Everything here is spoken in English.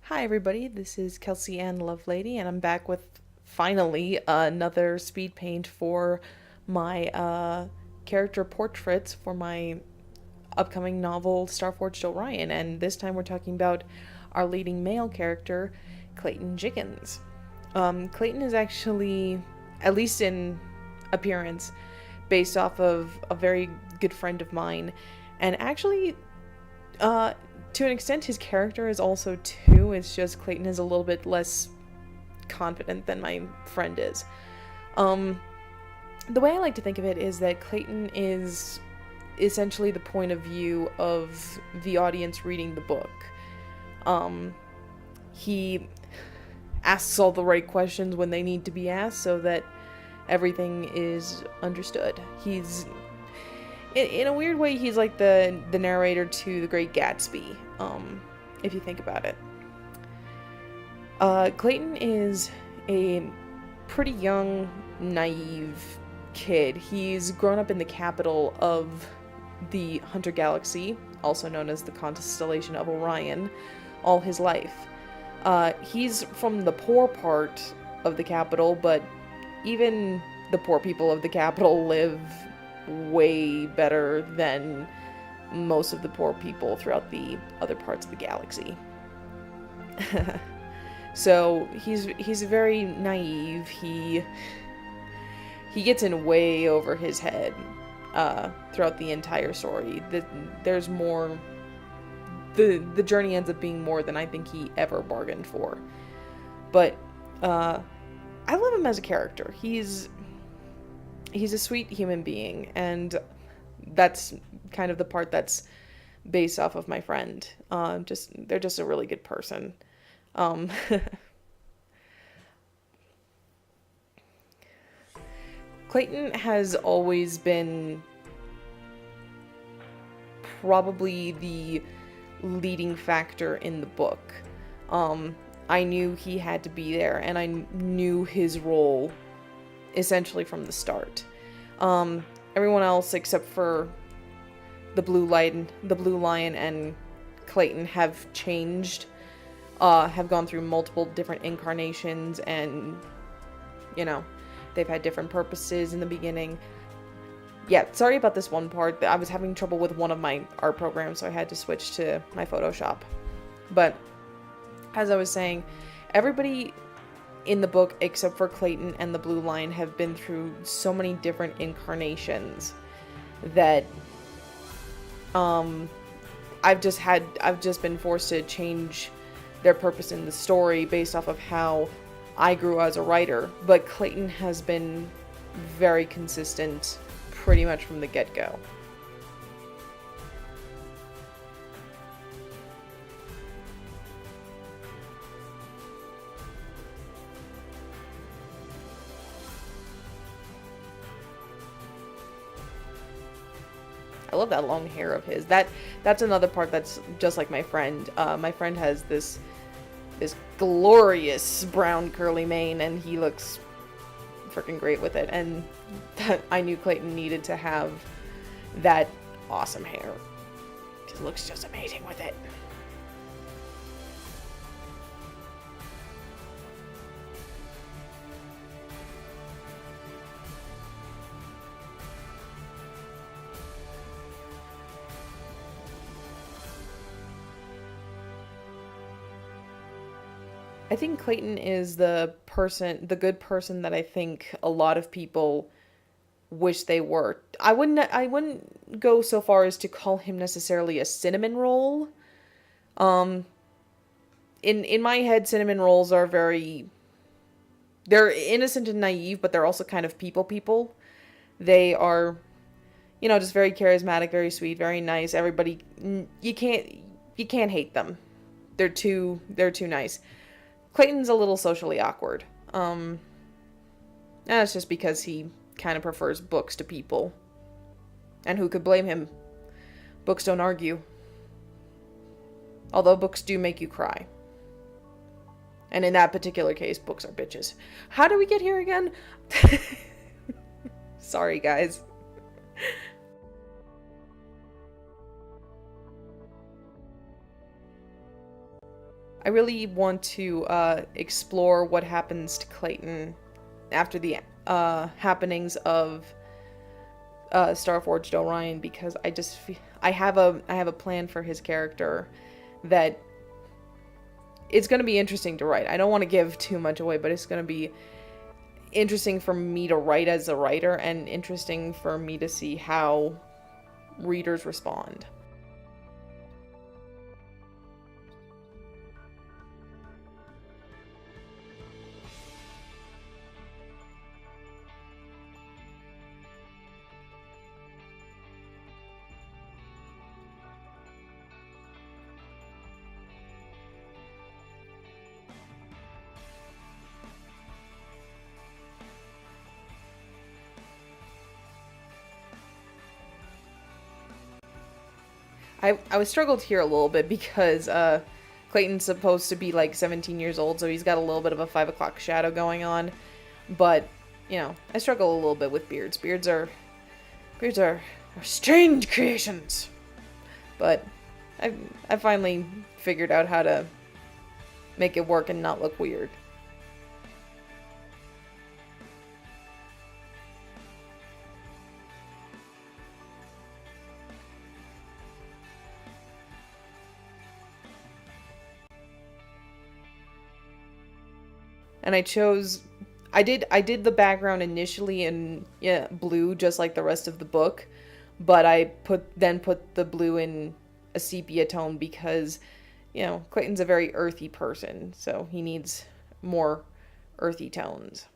Hi everybody, this is Kelsey Ann Lovelady, and I'm back with finally another speed paint for my character portraits for my upcoming novel Starforged Orion, and this time we're talking about our leading male character, Clayton Jiggins. Clayton is actually, at least in appearance, based off of a very good friend of mine, and actually uh, to an extent, his character is also too. It's just Clayton is a little bit less confident than my friend is. Um, the way I like to think of it is that Clayton is essentially the point of view of the audience reading the book. He asks all the right questions when they need to be asked so that everything is understood. He's in a weird way, he's like the narrator to The Great Gatsby, if you think about it. Clayton is a pretty young, naive kid. He's grown up in the capital of the Hunter Galaxy, also known as the constellation of Orion, all his life. He's from the poor part of the capital, but even the poor people of the capital live way better than most of the poor people throughout the other parts of the galaxy. So he's very naive. He gets in way over his head throughout the entire story. There's more. The journey ends up being more than I think he ever bargained for. But I love him as a character. He's a sweet human being, and that's kind of the part that's based off of my friend. They're just a really good person. Clayton has always been probably the leading factor in the book. I knew he had to be there, and I knew his role essentially from the start. Everyone else except for the Blue Lion and Clayton have changed, have gone through multiple different incarnations, and they've had different purposes in the beginning. Yeah, sorry about this one part. I was having trouble with one of my art programs, so I had to switch to my Photoshop. But as I was saying, everybody in the book, except for Clayton and the Blue Lion, have been through so many different incarnations that I've just been forced to change their purpose in the story based off of how I grew as a writer. But Clayton has been very consistent pretty much from the get-go. I love that long hair of his. That's another part that's just like my friend. My friend has this glorious brown curly mane, and he looks freaking great with it. And I knew Clayton needed to have that awesome hair. He looks just amazing with it. I think Clayton is the good person that I think a lot of people wish they were. I wouldn't go so far as to call him necessarily a cinnamon roll. Um, in my head, cinnamon rolls are they're innocent and naive, but they're also kind of people. They are, just very charismatic, very sweet, very nice. Everybody, you can't hate them. They're too nice. Clayton's a little socially awkward. That's just because he kind of prefers books to people. And who could blame him? Books don't argue. Although books do make you cry. And in that particular case, books are bitches. How do we get here again? Sorry, guys. I really want to explore what happens to Clayton after the happenings of Starforged Orion, because I have a plan for his character that it's going to be interesting to write. I don't want to give too much away, but it's going to be interesting for me to write as a writer, and interesting for me to see how readers respond. I was struggled here a little bit because Clayton's supposed to be like 17 years old, so he's got a little bit of a 5 o'clock shadow going on. But, you know, I struggle a little bit with beards. Beards are strange creations. But I finally figured out how to make it work and not look weird. And I did the background initially in blue, just like the rest of the book, but I put the blue in a sepia tone because, you know, Clayton's a very earthy person, so he needs more earthy tones.